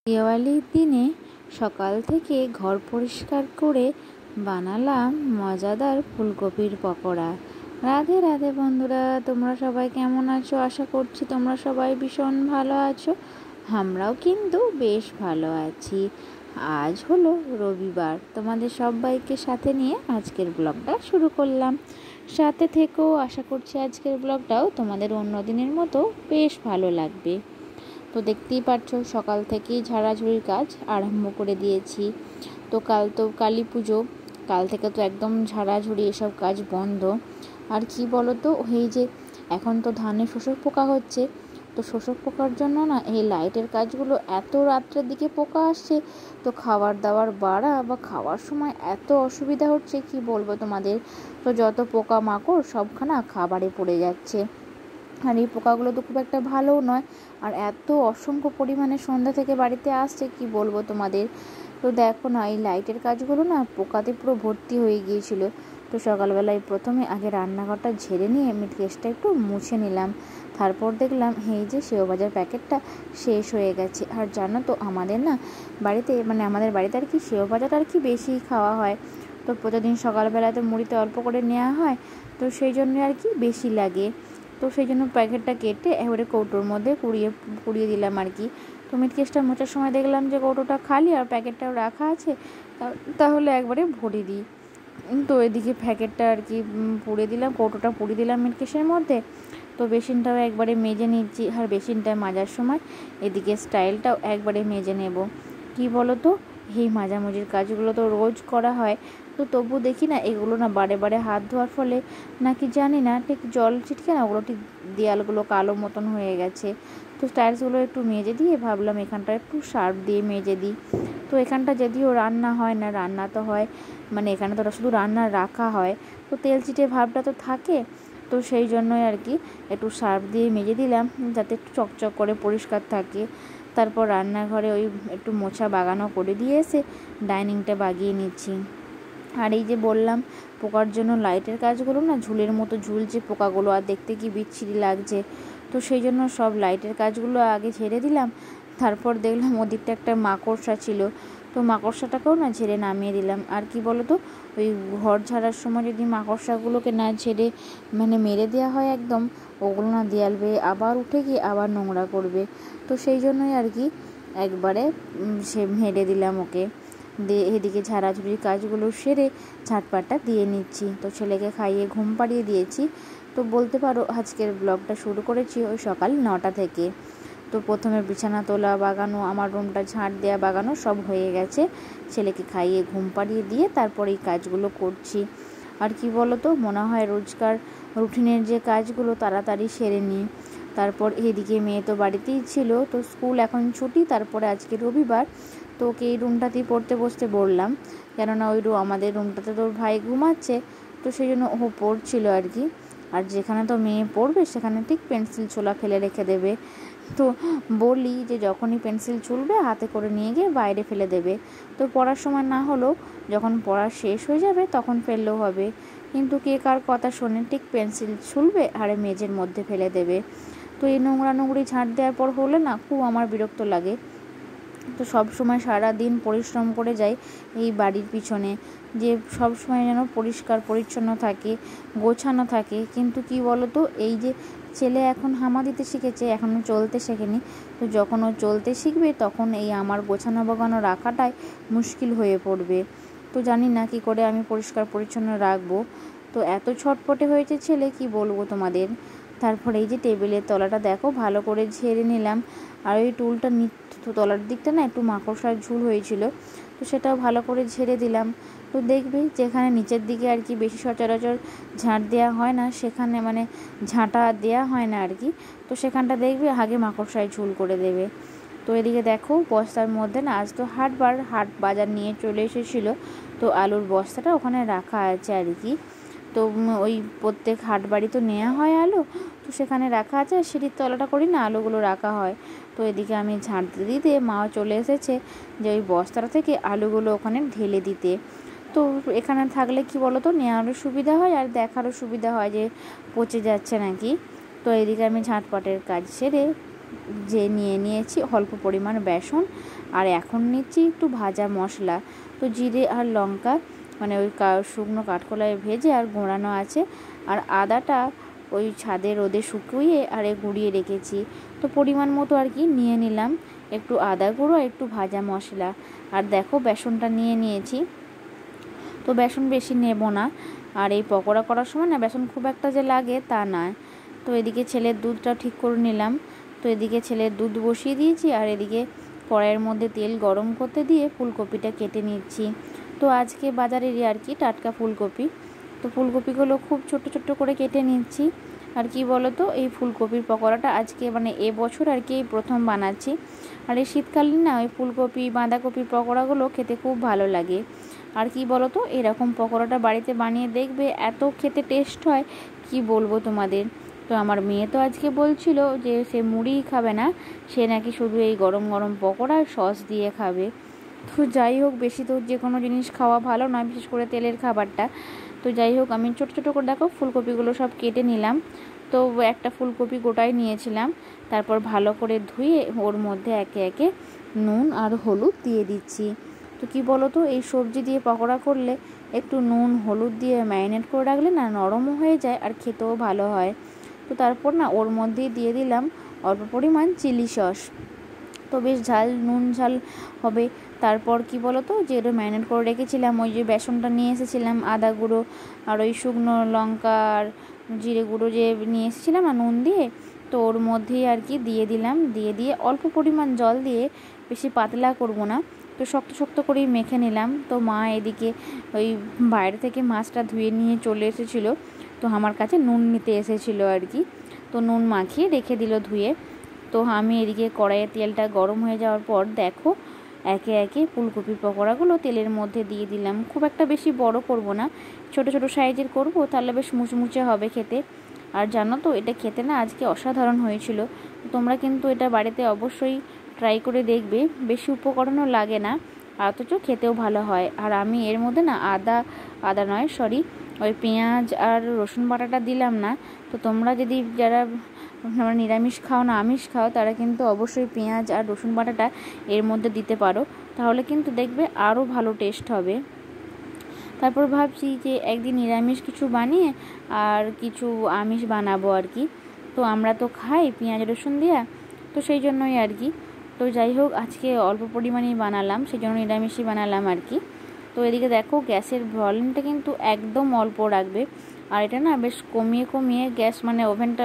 দিওয়ালির দিনে সকাল থেকে ঘর পরিষ্কার করে বানালাম মজাদার ফুলকপির পকোড়া। রাধে রাধে বন্ধুরা, তোমরা সবাই কেমন আছো? আশা করছি তোমরা সবাই ভীষণ ভালো আছো। আমরাও কিন্তু বেশ ভালো আছি। আজ হলো রবিবার, তোমাদের সবাইকে সাথে নিয়ে আজকের ব্লগটা শুরু করলাম। সাথে থেকেও আশা করছি আজকের ব্লগটাও তোমাদের অন্য দিনের মতো বেশ ভালো লাগবে। তো দেখতেই পাচ্ছ সকাল থেকেই ঝাড়াঝুড়ির কাজ আরম্ভ করে দিয়েছি। তো কাল তো কালী পুজো, কাল থেকে তো একদম ঝাড়াঝুড়ি এসব কাজ বন্ধ। আর কি বলো তো, এই যে এখন তো ধানে শোষক পোকা হচ্ছে, তো শোষক পোকার জন্য না এই লাইটের কাজগুলো এত রাত্রের দিকে পোকা আসছে, তো খাবার দাবার বাড়া বা খাওয়ার সময় এত অসুবিধা হচ্ছে কি বলবো তোমাদের। তো যত পোকা মাকড় সবখানা খাবারে পড়ে যাচ্ছে। আর এই পোকাগুলো তো খুব একটা ভালোও নয়, আর এত অসংখ্য পরিমাণে সন্ধ্যা থেকে বাড়িতে আসছে কি বলবো তোমাদের। তো দেখো না, এই লাইটের কাজগুলো না পোকাতে পুরো ভর্তি হয়ে গিয়েছিল। তো সকালবেলায় প্রথমে আগে রান্নাঘরটা ঝেড়ে নিয়ে মিটকেসটা একটু মুছে নিলাম। তারপর দেখলাম এই যে সেও ভাজার প্যাকেটটা শেষ হয়ে গেছে। আর জানো তো আমাদের না বাড়িতে আমাদের বাড়িতে আর কি সেও ভাজাটা আর কি বেশিই খাওয়া হয়। তো প্রতিদিন সকালবেলাতে মুড়িতে অল্প করে নেওয়া হয়, তো সেই জন্য আর কি বেশি লাগে। তো সেই জন্য প্যাকেটটা কেটে এবারে কৌটোর মধ্যে কুড়িয়ে দিলাম আর কি। তো মিটকেসটা মোচার সময় দেখলাম যে কৌটোটা খালি আর প্যাকেটটাও রাখা আছে, তাহলে একবারে ভরে দিই। তো এদিকে প্যাকেটটা আর কি পুড়ে দিলাম, কৌটোটা পুড়ে দিলাম মিটকেসের মধ্যে। তো বেসিনটাও একবারে মেজে নিচ্ছি, আর বেসিনটা মাজার সময় এদিকে স্টাইলটাও একবারে মেজে নেব। কি বলো তো, এই মাজামাজির কাজগুলো তো রোজ করা হয়, তো তবু দেখি না এগুলো না বারে বারে হাত ধোয়ার ফলে নাকি জানি না ঠিক জল ছিটকে না ওগুলো ঠিক দেয়ালগুলো কালো মতন হয়ে গেছে। তো টাইলসগুলো একটু মেজে দিয়ে ভাবলাম এখানটা একটু সার্ফ দিয়ে মেজে দিই। তো এখানটা যদিও রান্না হয় না, রান্না তো হয় এখানে তো শুধু রান্না রাখা হয়, তো তেল চিটে ভাবটা তো থাকে। তো সেই জন্যই আর কি একটু সার্ফ দিয়ে মেজে দিলাম যাতে একটু চকচক করে পরিষ্কার থাকে। তারপর রান্নাঘরে ওই একটু মোছা বাগানো করে দিয়ে এসে ডাইনিংটা বাগিয়ে নিচ্ছি। আর এই যে বললাম পোকার জন্য লাইটের কাজগুলো না ঝুলের মতো ঝুলছে পোকাগুলো, আর দেখতে কি বিচ্ছিরি লাগছে। তো সেই জন্য সব লাইটের কাজগুলো আগে ঝেড়ে দিলাম। তারপর দেখলাম ওদিকটা একটা মাকড়সা ছিল, তো মাকড়সাটাকেও না ঝেড়ে নামিয়ে দিলাম। আর কি বলো তো, ওই ঘর ঝাড়ার সময় যদি মাকড়সাগুলোকে না ঝেড়ে মেরে দেওয়া হয় একদম, ওগুলো না দেয়াল বেয়ে আবার উঠে গিয়ে আবার নোংরা করবে। তো সেই জন্যই আর কি একবারে মেরে দিলাম ওকে দিয়ে। এদিকে ঝাড়াঝুড়ির কাজগুলো সেরে ঝাঁটপাটটা দিয়ে নিচ্ছি। তো ছেলেকে খাইয়ে ঘুম পাড়িয়ে দিয়েছি। তো বলতে পারো আজকের ব্লগটা শুরু করেছি ওই সকাল 9টা থেকে। তো প্রথমে বিছানা তোলা, বাগানো, আমার রুমটা ঝাঁট দেওয়া, বাগানো সব হয়ে গেছে। ছেলেকে খাইয়ে ঘুম পাড়িয়ে দিয়ে তারপর এই কাজগুলো করছি। আর কি বলো তো, মনে হয় রোজকার রুটিনের যে কাজগুলো তাড়াতাড়ি সেরে নিই। তারপর এদিকে মেয়ে তো বাড়িতেই ছিল, তো স্কুল এখন ছুটি, তারপরে আজকে রবিবার। তো ওকে এই রুমটাতেই পড়তে বসতে বললাম, কেননা ওই আমাদের রুমটাতে তো ভাই ঘুমাচ্ছে, তো সেই জন্য ও পড়ছিল আর কি। আর যেখানে তো মেয়ে পড়বে সেখানে ঠিক পেন্সিল ছোলা ফেলে রেখে দেবে। তো বলি যে যখনই পেন্সিল ছুলবে হাতে করে নিয়ে গিয়ে বাইরে ফেলে দেবে। তো পড়ার সময় না হলেও যখন পড়া শেষ হয়ে যাবে তখন ফেললেও হবে, কিন্তু কে কার কথা শোনে, ঠিক পেন্সিল ছুলবে আর মেঝের মধ্যে ফেলে দেবে। তো এই নোংরা ঝাঁট দেওয়ার পর হলে না খুব আমার বিরক্ত লাগে। তো সব সময় সারা দিন পরিশ্রম করে যাই এই বাড়ির পিছনে, যে সব সময় যেন পরিষ্কার পরিচ্ছন্ন থাকে, গোছানো থাকে। কিন্তু কি বলো তো, এই যে ছেলে এখন হামা দিতে শিখেছে, এখনও চলতে শেখেনি। তো যখন ও চলতে শিখবে তখন এই আমার গোছানো বাগানো রাখাটাই মুশকিল হয়ে পড়বে। তো জানি না কি করে আমি পরিষ্কার পরিচ্ছন্ন রাখবো। তো এত ছটপটে হয়েছে ছেলে কি বলবো তোমাদের। তারপরে এই যে টেবিলের তলাটা দেখো ভালো করে ঝেড়ে নিলাম। আর ওই টুলটা তলার দিকটা না একটু মাকড়সার ঝুল হয়েছিল, তো সেটাও ভালো করে ঝেড়ে দিলাম। তো দেখবে যেখানে নিচের দিকে আর কি বেশি সচরাচর ঝাঁট দেওয়া হয় না, সেখানে ঝাঁটা দেওয়া হয় না আর কি, তো সেখানটা দেখবে আগে মাকড়সায় ঝুল করে দেবে। তো এদিকে দেখো বস্তার মধ্যে না আজ তো হাট বাজার নিয়ে চলে এসেছিলো, তো আলুর বস্তাটা ওখানে রাখা আছে আর কি। তো ওই প্রত্যেক হাট বাড়ি তো নেওয়া হয় আলু, তো সেখানে রাখা আছে, সিঁড়ির তলাটা করি না আলুগুলো রাখা হয়। তো এদিকে আমি ঝাঁট দিতে মাও চলে এসেছে যে ওই বস্তাটা থেকে আলুগুলো ওখানে ঢেলে দিতে। তো এখানে থাকলে কি বলো তো, নেওয়ারও সুবিধা হয় আর দেখারও সুবিধা হয় যে পচে যাচ্ছে নাকি। তো এদিকে আমি ঝাঁটপাটের কাজ সেরে যে নিয়ে নিয়েছি অল্প পরিমাণ বেসন, আর এখন নিচ্ছি একটু ভাজা মশলা। তো জিরে আর লঙ্কা মানে ওই শুকনো কাঠকলায় ভেজে আর গোড়ানো আছে, আর আদাটা ওই ছাদে রোদে শুকিয়ে আর গুঁড়িয়ে রেখেছি। তো পরিমাণ মতো আর কি নিয়ে নিলাম একটু আদা গুঁড়ো, একটু ভাজা মশলা। আর দেখো বেসনটা নিয়ে নিয়েছি, তো বেসন বেশি নেব না। আর এই পকোড়া করার সময় না বেসন খুব একটা যে লাগে তা নয়। তো এদিকে ছেলের দুধটা ঠিক করে নিলাম। তো এদিকে ছেলের দুধ বসিয়ে দিয়েছি, আর এদিকে কড়াইয়ের মধ্যে তেল গরম করতে দিয়ে ফুলকপিটা কেটে নিচ্ছি। তো আজকে বাজারেরই আর কি টাটকা ফুলকপি। তো ফুলকপিগুলো খুব ছোট ছোট করে কেটে নিচ্ছি। আর কি বলো তো, এই ফুলকপির পকোড়াটা আজকে মানে এবছর আর কি প্রথম বানাচ্ছি। আর এই শীতকালীন না ওই ফুলকপি বাঁধাকপির পকোড়াগুলো খেতে খুব ভালো লাগে। আর কি বলো তো, এরকম পকোড়াটা বাড়িতে বানিয়ে দেখবে, এত খেতে টেস্ট হয় কি বলবো তোমাদের। তো আমার মেয়ে তো আজকে বলছিল যে সে মুড়ি খাবে না, সে নাকি শুধু এই গরম গরম পকোড়া সস দিয়ে খাবে। তো যাই হোক, বেশি তো যে কোনো জিনিস খাওয়া ভালো নয়, বিশেষ করে তেলের খাবারটা। তো যাই হোক, আমি ছোটো ছোটো করে দেখো ফুলকপিগুলো সব কেটে নিলাম। তো একটা ফুলকপি গোটাই নিয়েছিলাম, তারপর ভালো করে ধুয়ে ওর মধ্যে একে একে নুন আর হলুদ দিয়ে দিচ্ছি। তো কি বলো তো, এই সবজি দিয়ে পকোড়া করলে একটু নুন হলুদ দিয়ে ম্যারিনেট করে রাখলে না নরমও হয়ে যায় আর খেতেও ভালো হয়। তো তারপর না ওর মধ্যেই দিয়ে দিলাম অল্প পরিমাণ চিলি সস। তো বেশ ঝাল নুন ঝাল হবে। তারপর কি বলো তো, যে ওটা ম্যারিনেট করে রেখেছিলাম, ওই যে বেসনটা নিয়ে এসেছিলাম, আদা গুঁড়ো আর ওই শুকনো লঙ্কা আর জিরে গুঁড়ো যে নিয়ে এসেছিলাম আর নুন দিয়ে, তো ওর মধ্যেই আর কি দিয়ে দিলাম। দিয়ে অল্প পরিমাণ জল দিয়ে, বেশি পাতলা করব না, তো শক্ত শক্ত করেই মেখে নিলাম। তো মা এদিকে ওই বাইরে থেকে মাছটা ধুয়ে নিয়ে চলে এসেছিলো, তো আমার কাছে নুন নিতে এসেছিলো আর কি। তো নুন মাখিয়ে রেখে দিল ধুয়ে। তো আমি এদিকে কড়াইয়ে তেলটা গরম হয়ে যাওয়ার পর দেখো একে একে ফুলকপির পকোড়াগুলো তেলের মধ্যে দিয়ে দিলাম। খুব একটা বেশি বড় করব না, ছোট ছোট সাইজের করব, তাহলে বেশ মুচমুচে হবে খেতে। আর জানো তো, এটা খেতে না আজকে অসাধারণ হয়েছিল। তোমরা কিন্তু এটা বাড়িতে অবশ্যই ট্রাই করে দেখবে। বেশি উপকরণও লাগে না, অথচ খেতেও ভালো হয়। আর আমি এর মধ্যে না আদা নয় সরি ওই পেঁয়াজ আর রসুন বাটাটা দিলাম না। তো তোমরা যদি যারা নিরামিষ খাও না আমিষ খাও, তারা কিন্তু অবশ্যই পেঁয়াজ আর রসুন বাটাটা এর মধ্যে দিতে পারো, তাহলে কিন্তু দেখবে আরও ভালো টেস্ট হবে। তারপর ভাবছি যে একদিন নিরামিষ কিছু বানিয়ে আর কিছু আমিষ বানাবো আর কি। তো আমরা তো খাই পেঁয়াজ রসুন দেওয়া, তো সেই জন্যই আর কি। তো যাই হোক, আজকে অল্প পরিমাণেই বানালাম, সেই জন্য নিরামিষই বানালাম আর কি। তো এদিকে দেখো গ্যাসের ভলিউমটা কিন্তু একদম অল্প রাখবে। আর এটা না বেশ কমিয়ে কমিয়ে গ্যাস মানে ওভেনটা,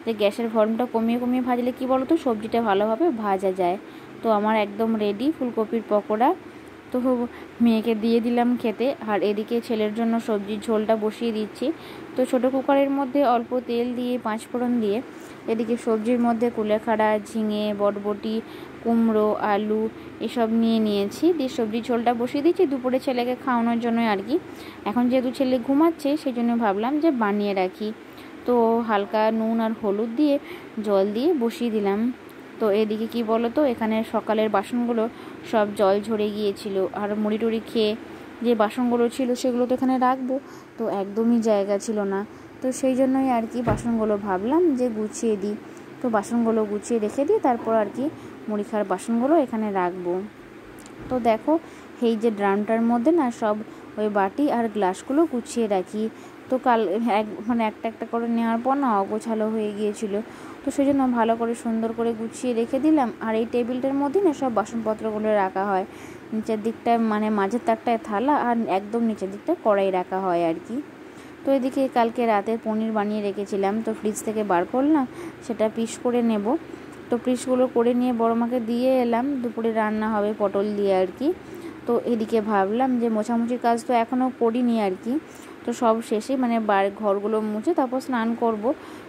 যে গ্যাসের ভলিউমটা কমিয়ে কমিয়ে ভাজলে কি বলো তো সবজিটা ভালোভাবে ভাজা যায়। তো আমার একদম রেডি ফুলকপির পকোড়া। তো মেয়েকে দিয়ে দিলাম খেতে, আর এদিকে ছেলের জন্য সবজির ঝোলটা বসিয়ে দিচ্ছি। তো ছোটো কুকারের মধ্যে অল্প তেল দিয়ে 5 ফোড়ন দিয়ে এদিকে সবজির মধ্যে কুলেখাড়া, ঝিঙে, বটবটি, কুমড়ো, আলু এসব নিয়েছি, দিয়ে সবজির ঝোলটা বসিয়ে দিচ্ছি দুপুরে ছেলেকে খাওয়ানোর জন্য আর কি। এখন যেহেতু ছেলে ঘুমাচ্ছে, সেই জন্য ভাবলাম যে বানিয়ে রাখি। তো হালকা নুন আর হলুদ দিয়ে জল দিয়ে বসিয়ে দিলাম। তো এদিকে কি বলো তো, এখানে সকালের বাসনগুলো সব জল ঝরে গিয়েছিল, আর মুড়ি টুড়ি খেয়ে যে বাসনগুলো ছিল সেগুলো তো এখানে রাখবো, তো একদমই জায়গা ছিল না। তো সেই জন্যই আর কি বাসনগুলো ভাবলাম যে গুছিয়ে দিই। তো বাসনগুলো গুছিয়ে রেখে দিই, তারপর আর কি মুড়ি খাওয়ার বাসনগুলো এখানে রাখবো। তো দেখো এই যে ড্রামটার মধ্যে না সব ওই বাটি আর গ্লাসগুলো গুছিয়ে রাখি। তো কাল একটা একটা করে নেওয়ার পর না অগোছালো হয়ে গিয়েছিল, তো সেই জন্য ভালো করে সুন্দর করে গুছিয়ে রেখে দিলাম। আর এই টেবিলটার মধ্যে না সব বাসনপত্রগুলো রাখা হয়, নিচের দিকটায় মানে মাঝের তাকটায় থালা, আর একদম নিচের দিকটায় কড়াই রাখা হয় আর কি। তো এদিকে কালকে রাতে পনির বানিয়ে রেখেছিলাম, তো ফ্রিজ থেকে বার করলাম, সেটা পিস করে নেব। তো পিসগুলো করে নিয়ে বড় মাকে দিয়ে এলাম, দুপুরে রান্না হবে পটল দিয়ে আর কি। তো এদিকে ভাবলাম যে মোছামুছির কাজ তো এখনও করিনি আর কি, তো সব শেষে মানে ঘরগুলো মুছে তারপর স্নান করব।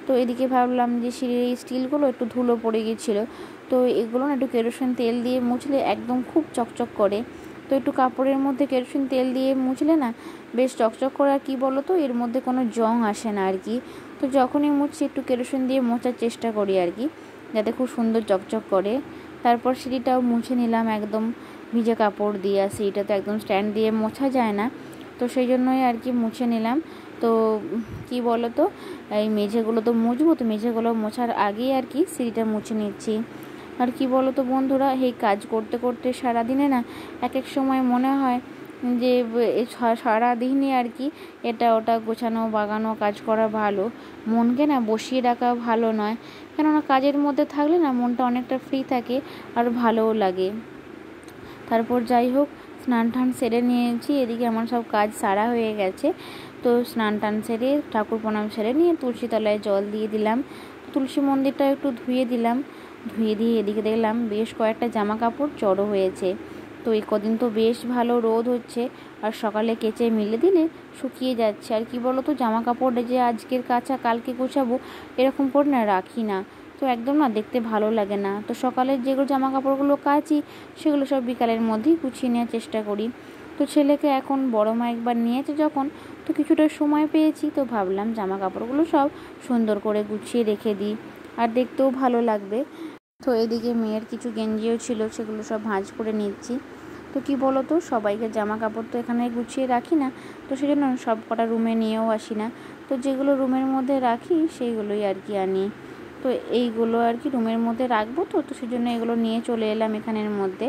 তো এদিকে ভাবলাম যে সিঁড়ির স্টিলগুলো একটু ধুলো পড়ে গিয়েছিলো, তো এগুলো না একটু কেরোসিন তেল দিয়ে মুছলে একদম খুব চকচক করে। তো একটু কাপড়ের মধ্যে কেরোসিন তেল দিয়ে মুছলে না বেশ চকচক করে, আর কী বলো তো এর মধ্যে কোনো জং আসে না আর কি। তো যখনই মুছছি একটু কেরোসিন দিয়ে মোছার চেষ্টা করি আর কি, যাতে খুব সুন্দর চকচক করে। তারপর সিঁড়িটাও মুছে নিলাম একদম ভিজে কাপড় দিয়ে, আর সিঁড়িটা তো একদম স্ট্যান্ড দিয়ে মোছা যায় না, তো সেই জন্যই আর কি মুছে নিলাম। তো কি বলো তো, এই মেঝেগুলো তো মুছবো, তো মেঝেগুলো মোছার আগেই আর কি সিঁড়িটা মুছে নিচ্ছি। আর কি বলো তো বন্ধুরা, এই কাজ করতে করতে সারাদিনে না এক এক সময় মনে হয় যে সারাদিনই আর কি এটা ওটা গোছানো বাগানো কাজ করা ভালো, মনকে না বসিয়ে রাখা ভালো নয়। কেননা কাজের মধ্যে থাকলে না মনটা অনেকটা ফ্রি থাকে আর ভালোও লাগে। তারপর যাই হোক, স্নান টান সেরে নিয়েছি, এদিকে আমার সব কাজ সারা হয়ে গেছে। তো স্নান টান সেরে ঠাকুর প্রণাম সেরে নিয়ে তুলসী তলায় জল দিয়ে দিলাম, তুলসী মন্দিরটা একটু ধুয়ে দিলাম। ধুয়ে দিয়ে এদিকে দেখলাম বেশ কয়েকটা জামা কাপড় জড়ো হয়েছে। তো এই কদিন তো বেশ ভালো রোদ হচ্ছে, আর সকালে কেচে মিলে দিলে শুকিয়ে যাচ্ছে। আর কি বলো তো, জামা কাপড় যে আজকের কাচা কালকে গোছাবো এরকম করে না রাখি না, তো একদম না দেখতে ভালো লাগে না। তো সকালের যেগুলো জামা কাপড়গুলো কাচি সেগুলো সব বিকালের মধ্যেই গুছিয়ে নেওয়ার চেষ্টা করি। তো ছেলেকে এখন বড় মা একবার নিয়েছে যখন, তো কিছুটা সময় পেয়েছি, তো ভাবলাম জামা কাপড়গুলো সব সুন্দর করে গুছিয়ে রেখে দিই, আর দেখতেও ভালো লাগবে। তো এদিকে মেয়ের কিছু গেঞ্জিও ছিল, সেগুলো সব ভাঁজ করে নিচ্ছি। তো কি বলো তো, সবাইকে জামা কাপড় তো এখানে গুছিয়ে রাখি না, তো সেই জন্য সব কটা রুমে নিয়েও আসি না। তো যেগুলো রুমের মধ্যে রাখি সেইগুলোই আর কি আনি। তো এইগুলো আর কি রুমের মধ্যে রাখবো, তো তো সেই জন্য এগুলো নিয়ে চলে এলাম এখানের মধ্যে।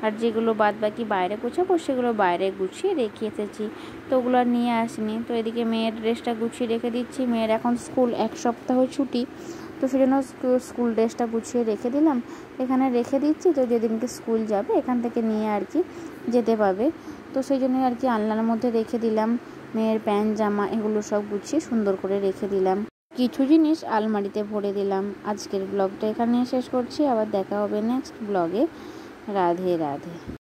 আর যেগুলো বাদ বাকি বাইরে গোছাবো সেগুলো বাইরে গুছিয়ে রেখে এসেছি, তো ওগুলো আর নিয়ে আসিনি। তো এদিকে মেয়ের ড্রেসটা গুছিয়ে রেখে দিচ্ছি, মেয়ের এখন স্কুল 1 সপ্তাহ ছুটি, তো সেই জন্য স্কুল ড্রেসটা গুছিয়ে রেখে দিলাম, এখানে রেখে দিচ্ছি। তো যেদিনকে স্কুল যাবে এখান থেকে নিয়ে আর কি যেতে পাবে, তো সেই জন্যই আর কি আলনার মধ্যে রেখে দিলাম। মেয়ের প্যান্ট জামা এগুলো সব গুছিয়ে সুন্দর করে রেখে দিলাম, কিছু জিনিস আলমারিতে ভরে দিলাম। আজকের ব্লগটা এখানে শেষ করছি, আবার দেখা হবে নেক্সট ব্লগে। রাধে রাধে।